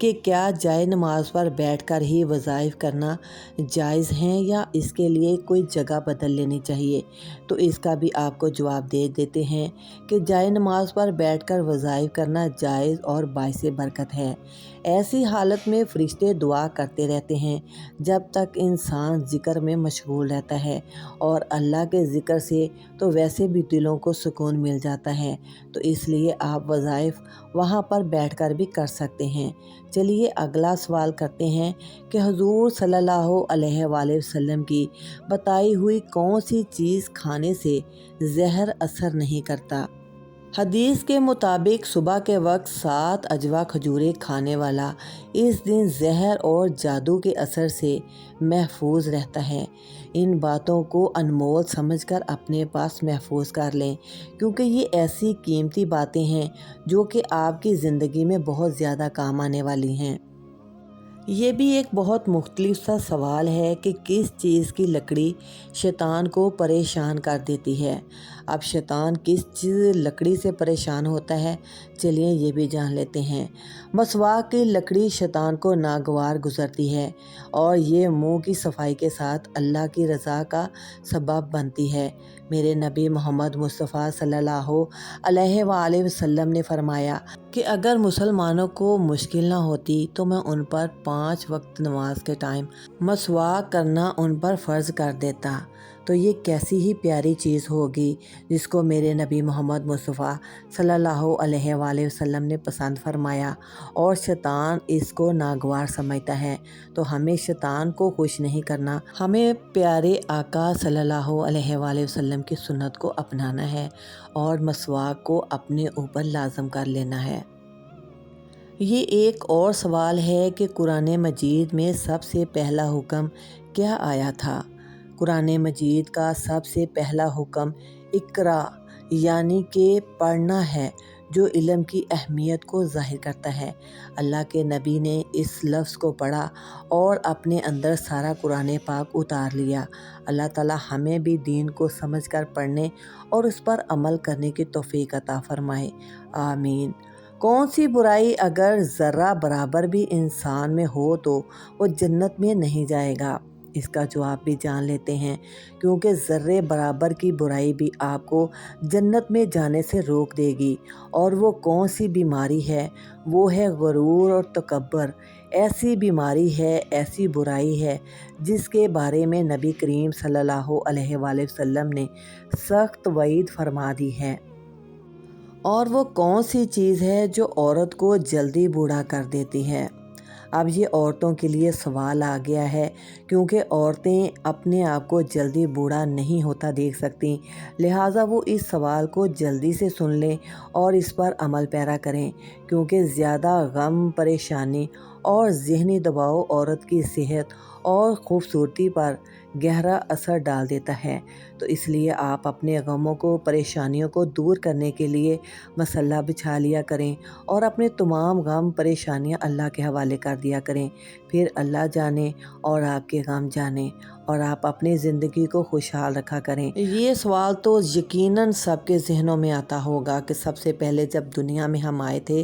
کہ کیا جائے نماز پر بیٹھ کر ہی وظائف کرنا جائز ہیں یا اس کے لیے کوئی جگہ بدل لینی چاہیے؟ تو اس کا بھی آپ کو جواب دے دیتے ہیں کہ جائے نماز پر بیٹھ کر وظائف کرنا جائز اور باعث برکت ہے۔ ایسی حالت میں فرشتے دعا کرتے رہتے ہیں جب تک انسان ذکر میں مشغول رہتا ہے، اور اللہ کے ذکر سے تو ویسے بھی دلوں کو سکون مل جاتا ہے، تو اس لیے آپ وظائف وہاں پر بیٹھ کر بھی کر سکتے ہیں۔ چلیے اگلا سوال کرتے ہیں کہ حضور صلی اللہ علیہ وآلہ وسلم کی بتائی ہوئی کون سی چیز کھانے سے زہر اثر نہیں کرتا؟ حدیث کے مطابق صبح کے وقت 7 اجوا کھجوریں کھانے والا اس دن زہر اور جادو کے اثر سے محفوظ رہتا ہے۔ ان باتوں کو انمول سمجھ کر اپنے پاس محفوظ کر لیں، کیونکہ یہ ایسی قیمتی باتیں ہیں جو کہ آپ کی زندگی میں بہت زیادہ کام آنے والی ہیں۔ یہ بھی ایک بہت مختلف سا سوال ہے کہ کس چیز کی لکڑی شیطان کو پریشان کر دیتی ہے۔ اب شیطان کس چیز لکڑی سے پریشان ہوتا ہے، چلیے یہ بھی جان لیتے ہیں۔ مسواک کی لکڑی شیطان کو ناگوار گزرتی ہے اور یہ منہ کی صفائی کے ساتھ اللہ کی رضا کا سبب بنتی ہے۔ میرے نبی محمد مصطفیٰ صلی اللہ علیہ وآلہ وسلم نے فرمایا کہ اگر مسلمانوں کو مشکل نہ ہوتی تو میں ان پر 5 وقت نماز کے ٹائم مسواک کرنا ان پر فرض کر دیتا۔ تو یہ کیسی ہی پیاری چیز ہوگی جس کو میرے نبی محمد مصطفیٰ صلی اللہ علیہ وآلہ وسلم نے پسند فرمایا، اور شیطان اس کو ناگوار سمجھتا ہے۔ تو ہمیں شیطان کو خوش نہیں کرنا، ہمیں پیارے آقا صلی اللہ علیہ وآلہ وسلم کی سنت کو اپنانا ہے اور مسواک کو اپنے اوپر لازم کر لینا ہے۔ یہ ایک اور سوال ہے کہ قرآن مجید میں سب سے پہلا حکم کیا آیا تھا؟ قرآن مجید کا سب سے پہلا حکم اقرا یعنی کہ پڑھنا ہے، جو علم کی اہمیت کو ظاہر کرتا ہے۔ اللہ کے نبی نے اس لفظ کو پڑھا اور اپنے اندر سارا قرآن پاک اتار لیا۔ اللہ تعالی ہمیں بھی دین کو سمجھ کر پڑھنے اور اس پر عمل کرنے کی توفیق عطا فرمائے، آمین۔ کون سی برائی اگر ذرہ برابر بھی انسان میں ہو تو وہ جنت میں نہیں جائے گا؟ اس کا جواب بھی جان لیتے ہیں، کیونکہ ذرے برابر کی برائی بھی آپ کو جنت میں جانے سے روک دے گی۔ اور وہ کون سی بیماری ہے؟ وہ ہے غرور اور تکبر۔ ایسی بیماری ہے، ایسی برائی ہے جس کے بارے میں نبی کریم صلی اللہ علیہ وآلہ وسلم نے سخت وعید فرما دی ہے۔ اور وہ کون سی چیز ہے جو عورت کو جلدی بوڑھا کر دیتی ہے؟ اب یہ عورتوں کے لیے سوال آ گیا ہے، کیونکہ عورتیں اپنے آپ کو جلدی بوڑھا نہیں ہوتا دیکھ سکتی، لہٰذا وہ اس سوال کو جلدی سے سن لیں اور اس پر عمل پیرا کریں، کیونکہ زیادہ غم، پریشانی اور ذہنی دباؤ عورت کی صحت اور خوبصورتی پر گہرا اثر ڈال دیتا ہے۔ تو اس لیے آپ اپنے غموں کو، پریشانیوں کو دور کرنے کے لیے مصلی بچھا لیا کریں اور اپنے تمام غم پریشانیاں اللہ کے حوالے کر دیا کریں۔ پھر اللہ جانے اور آپ کے غم جانے، اور آپ اپنی زندگی کو خوشحال رکھا کریں۔ یہ سوال تو یقیناً سب کے ذہنوں میں آتا ہوگا کہ سب سے پہلے جب دنیا میں ہم آئے تھے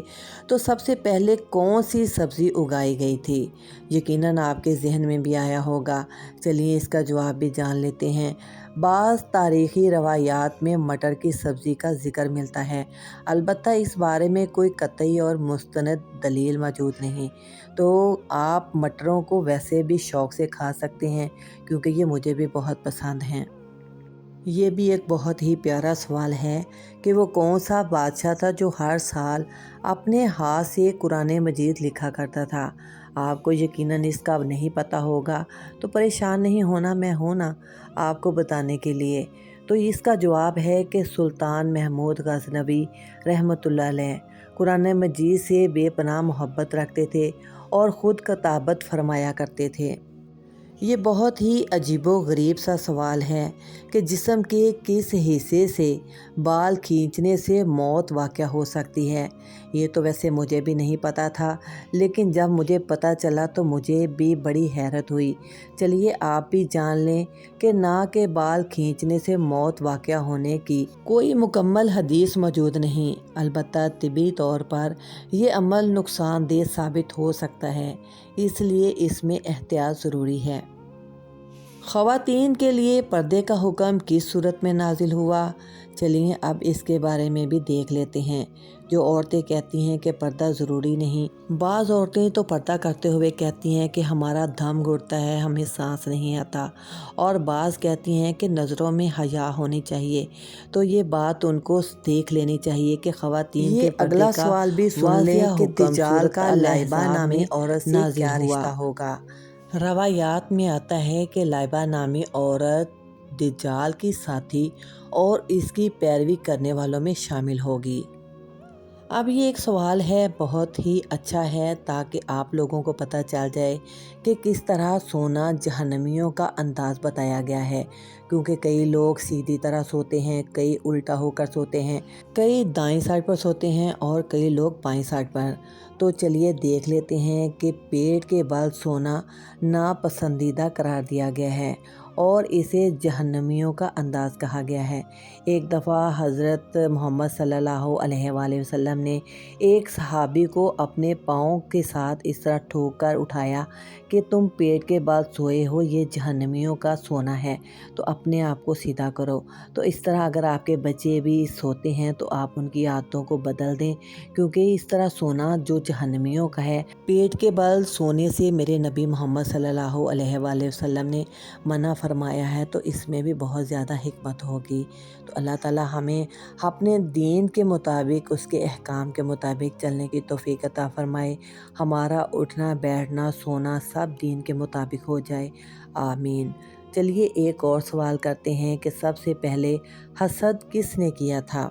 تو سب سے پہلے کون سی سبزی اگائی گئی تھی؟ یقیناً آپ کے ذہن میں بھی آیا ہوگا۔ چلیے اس کا جواب بھی جان لیتے ہیں۔ بعض تاریخی روایات میں مٹر کی سبزی کا ذکر ملتا ہے، البتہ اس بارے میں کوئی قطعی اور مستند دلیل موجود نہیں۔ تو آپ مٹروں کو ویسے بھی شوق سے کھا سکتے ہیں، کیونکہ یہ مجھے بھی بہت پسند ہیں۔ یہ بھی ایک بہت ہی پیارا سوال ہے کہ وہ کون سا بادشاہ تھا جو ہر سال اپنے ہاتھ سے قرآن مجید لکھا کرتا تھا؟ آپ کو یقیناً اس کا نہیں پتہ ہوگا، تو پریشان نہیں ہونا، میں ہوں نا آپ کو بتانے کے لیے۔ تو اس کا جواب ہے کہ سلطان محمود غزنوی رحمۃ اللہ علیہ قرآن مجید سے بے پناہ محبت رکھتے تھے اور خود کتابت فرمایا کرتے تھے۔ یہ بہت ہی عجیب و غریب سا سوال ہے کہ جسم کے کس حصے سے بال کھینچنے سے موت واقع ہو سکتی ہے۔ یہ تو ویسے مجھے بھی نہیں پتہ تھا، لیکن جب مجھے پتہ چلا تو مجھے بھی بڑی حیرت ہوئی۔ چلیے آپ بھی جان لیں کہ ناک کے بال کھینچنے سے موت واقع ہونے کی کوئی مکمل حدیث موجود نہیں، البتہ طبی طور پر یہ عمل نقصان دہ ثابت ہو سکتا ہے، اس لیے اس میں احتیاط ضروری ہے۔ خواتین کے لیے پردے کا حکم کس صورت میں نازل ہوا؟ چلیے اب اس کے بارے میں بھی دیکھ لیتے ہیں۔ جو عورتیں کہتی ہیں کہ پردہ ضروری نہیں، بعض عورتیں تو پردہ کرتے ہوئے کہتی ہیں کہ ہمارا دم گھٹتا ہے، ہمیں سانس نہیں آتا، اور بعض کہتی ہیں کہ نظروں میں حیا ہونی چاہیے۔ تو یہ بات ان کو دیکھ لینی چاہیے کہ خواتین کے پردے کا اگلا سوال بھی سن لیں کہ دجال کا لائبہ نامی عورت سے کیا رشتہ ہوگا۔ روایات میں آتا ہے کہ لائبہ نامی عورت دجال کی ساتھی اور اس کی پیروی کرنے والوں میں شامل ہوگی۔ اب یہ ایک سوال ہے، بہت ہی اچھا ہے تاکہ آپ لوگوں کو پتہ چل جائے کہ کس طرح سونا جہنمیوں کا انداز بتایا گیا ہے، کیونکہ کئی لوگ سیدھی طرح سوتے ہیں، کئی الٹا ہو کر سوتے ہیں، کئی دائیں سائڈ پر سوتے ہیں اور کئی لوگ بائیں سائڈ پر۔ تو چلیے دیکھ لیتے ہیں کہ پیٹ کے بل سونا ناپسندیدہ قرار دیا گیا ہے اور اسے جہنمیوں کا انداز کہا گیا ہے۔ ایک دفعہ حضرت محمد صلی اللہ علیہ وآلہ وسلم نے ایک صحابی کو اپنے پاؤں کے ساتھ اس طرح ٹھوک کر اٹھایا کہ تم پیٹ کے بل سوئے ہو، یہ جہنمیوں کا سونا ہے، تو اپنے آپ کو سیدھا کرو۔ تو اس طرح اگر آپ کے بچے بھی سوتے ہیں تو آپ ان کی عادتوں کو بدل دیں، کیونکہ اس طرح سونا جو جہنمیوں کا ہے، پیٹ کے بل سونے سے میرے نبی محمد صلی اللہ علیہ وآلہ وسلم نے منع فرمایا ہے، تو اس میں بھی بہت زیادہ حکمت ہوگی۔ تو اللہ تعالی ہمیں اپنے دین کے مطابق، اس کے احکام کے مطابق چلنے کی توفیق عطا فرمائے، ہمارا اٹھنا بیٹھنا سونا سب دین کے مطابق ہو جائے، آمین۔ چلیے ایک اور سوال کرتے ہیں کہ سب سے پہلے حسد کس نے کیا تھا؟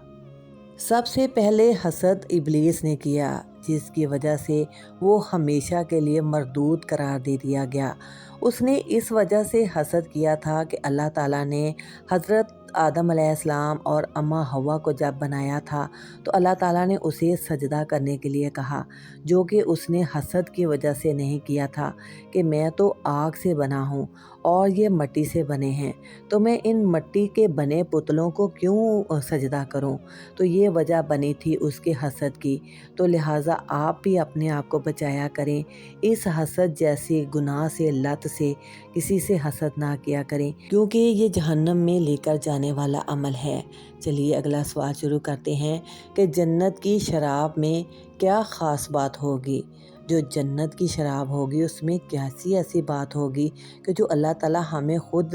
سب سے پہلے حسد ابلیس نے کیا، جس کی وجہ سے وہ ہمیشہ کے لیے مردود قرار دے دیا گیا۔ اس نے اس وجہ سے حسد کیا تھا کہ اللہ تعالیٰ نے حضرت آدم علیہ السلام اور اماں حوا کو جب بنایا تھا تو اللہ تعالیٰ نے اسے سجدہ کرنے کے لیے کہا، جو کہ اس نے حسد کی وجہ سے نہیں کیا تھا کہ میں تو آگ سے بنا ہوں اور یہ مٹی سے بنے ہیں، تو میں ان مٹی کے بنے پتلوں کو کیوں سجدہ کروں؟ تو یہ وجہ بنی تھی اس کے حسد کی۔ تو لہٰذا آپ بھی اپنے آپ کو بچایا کریں، اس حسد جیسی گناہ سے، لت سے کسی سے حسد نہ کیا کریں، کیونکہ یہ جہنم میں لے کر جانے والا عمل ہے۔ چلیے اگلا سوال شروع کرتے ہیں کہ جنت کی شراب میں کیا خاص بات ہوگی؟ جو جنت کی شراب ہوگی اس میں کیسی ایسی بات ہوگی کہ جو اللہ تعالیٰ ہمیں خود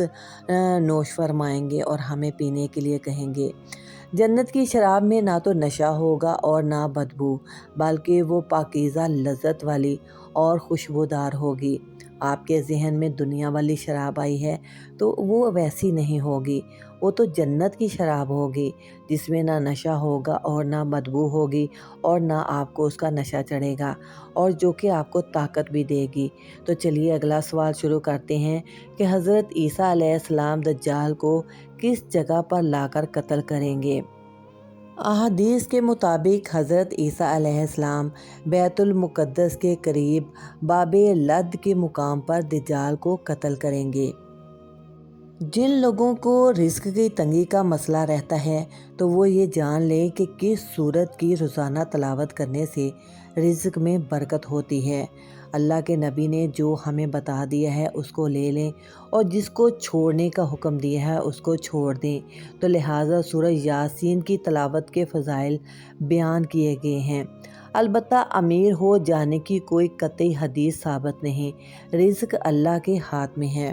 نوش فرمائیں گے اور ہمیں پینے کے لیے کہیں گے۔ جنت کی شراب میں نہ تو نشہ ہوگا اور نہ بدبو، بلکہ وہ پاکیزہ لذت والی اور خوشبودار ہوگی۔ آپ کے ذہن میں دنیا والی شراب آئی ہے تو وہ ویسی نہیں ہوگی، وہ تو جنت کی شراب ہوگی جس میں نہ نشہ ہوگا اور نہ بدبو ہوگی اور نہ آپ کو اس کا نشہ چڑھے گا، اور جو کہ آپ کو طاقت بھی دے گی۔ تو چلیے اگلا سوال شروع کرتے ہیں کہ حضرت عیسیٰ علیہ السلام دجال کو کس جگہ پر لا کر قتل کریں گے؟ احادیث کے مطابق حضرت عیسیٰ علیہ السلام بیت المقدس کے قریب باب لد کے مقام پر دجال کو قتل کریں گے۔ جن لوگوں کو رزق کی تنگی کا مسئلہ رہتا ہے تو وہ یہ جان لیں کہ کس سورت کی روزانہ تلاوت کرنے سے رزق میں برکت ہوتی ہے۔ اللہ کے نبی نے جو ہمیں بتا دیا ہے اس کو لے لیں، اور جس کو چھوڑنے کا حکم دیا ہے اس کو چھوڑ دیں۔ تو لہٰذا سورہ یاسین کی تلاوت کے فضائل بیان کیے گئے ہیں۔ البتہ امیر ہو جانے کی کوئی قطعی حدیث ثابت نہیں، رزق اللہ کے ہاتھ میں ہے۔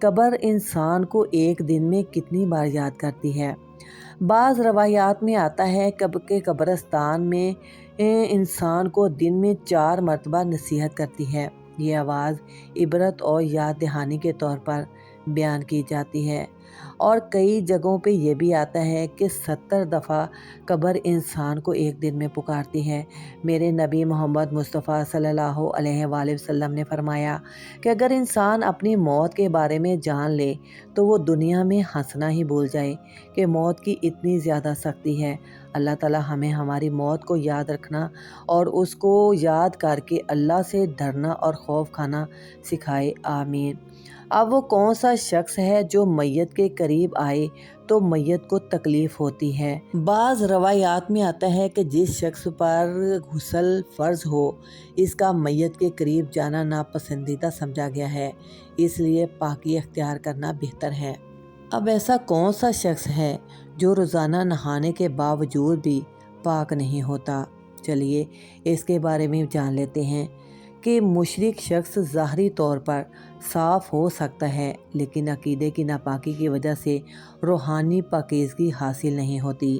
قبر انسان کو ایک دن میں کتنی بار یاد کرتی ہے۔ بعض روایات میں آتا ہے کہ قبرستان میں انسان کو دن میں 4 مرتبہ نصیحت کرتی ہے۔ یہ آواز عبرت اور یاد دہانی کے طور پر بیان کی جاتی ہے، اور کئی جگہوں پہ یہ بھی آتا ہے کہ 70 دفعہ قبر انسان کو ایک دن میں پکارتی ہے۔ میرے نبی محمد مصطفیٰ صلی اللہ علیہ وآلہ وسلم نے فرمایا کہ اگر انسان اپنی موت کے بارے میں جان لے تو وہ دنیا میں ہنسنا ہی بھول جائے کہ موت کی اتنی زیادہ سختی ہے۔ اللہ تعالی ہمیں ہماری موت کو یاد رکھنا اور اس کو یاد کر کے اللہ سے ڈرنا اور خوف کھانا سکھائے، آمین۔ اب وہ کون سا شخص ہے جو میت کے قریب آئے تو میت کو تکلیف ہوتی ہے؟ بعض روایات میں آتا ہے کہ جس شخص پر غسل فرض ہو اس کا میت کے قریب جانا ناپسندیدہ سمجھا گیا ہے، اس لیے پاکی اختیار کرنا بہتر ہے۔ اب ایسا کون سا شخص ہے جو روزانہ نہانے کے باوجود بھی پاک نہیں ہوتا؟ چلیے اس کے بارے میں جان لیتے ہیں کہ مشرک شخص ظاہری طور پر صاف ہو سکتا ہے لیکن عقیدے کی ناپاکی کی وجہ سے روحانی پاکیزگی حاصل نہیں ہوتی۔